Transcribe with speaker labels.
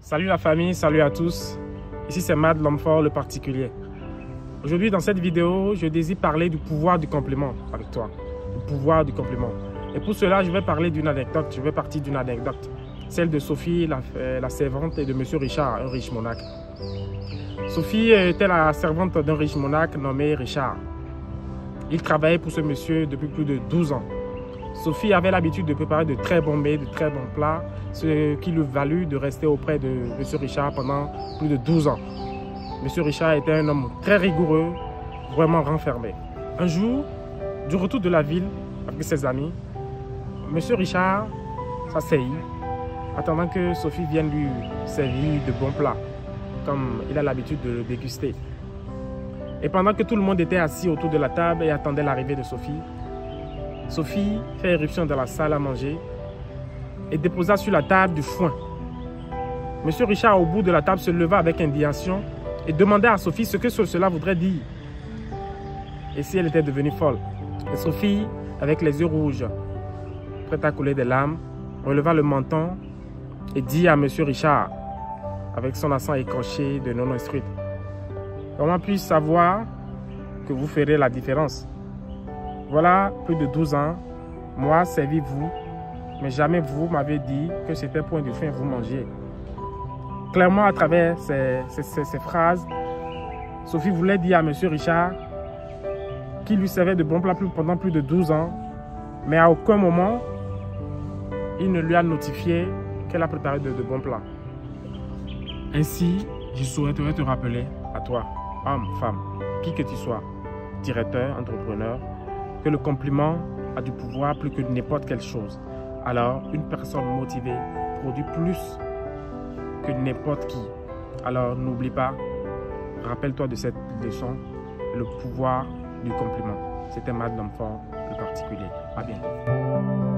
Speaker 1: Salut la famille, salut à tous. Ici c'est Mad l'homme fort, le particulier. Aujourd'hui dans cette vidéo, je désire parler du pouvoir du compliment avec toi. Le pouvoir du compliment. Et pour cela, je vais parler d'une anecdote, je vais partir d'une anecdote. Celle de Sophie, la servante, et de Monsieur Richard, un riche monarque. Sophie était la servante d'un riche monarque nommé Richard. Il travaillait pour ce monsieur depuis plus de 12 ans. Sophie avait l'habitude de préparer de très bons mets, de très bons plats, ce qui lui valut de rester auprès de M. Richard pendant plus de 12 ans. M. Richard était un homme très rigoureux, vraiment renfermé. Un jour, du retour de la ville avec ses amis, M. Richard s'asseyit, attendant que Sophie vienne lui servir de bons plats, comme il a l'habitude de le déguster. Et pendant que tout le monde était assis autour de la table et attendait l'arrivée de Sophie, Sophie fait éruption dans la salle à manger et déposa sur la table du foin. Monsieur Richard, au bout de la table, se leva avec indignation et demanda à Sophie ce que cela voudrait dire. Et si elle était devenue folle. Et Sophie, avec les yeux rouges, prête à couler des larmes, releva le menton et dit à Monsieur Richard, avec son accent écorché de non instruite: comment puis-je savoir que vous ferez la différence? Voilà plus de 12 ans, moi servi vous, mais jamais vous m'avez dit que c'était point du faim vous mangiez. Clairement, à travers ces phrases, Sophie voulait dire à M. Richard qu'il lui servait de bons plats pendant plus de 12 ans, mais à aucun moment, il ne lui a notifié qu'elle a préparé de bons plats. Ainsi, je souhaiterais te rappeler à toi, homme, femme, qui que tu sois, directeur, entrepreneur, que le compliment a du pouvoir plus que n'importe quelle chose. Alors, une personne motivée produit plus que n'importe qui. Alors, n'oublie pas, rappelle-toi de cette leçon, le pouvoir du compliment. C'était Mad l'homme fort, le particulier. À bientôt.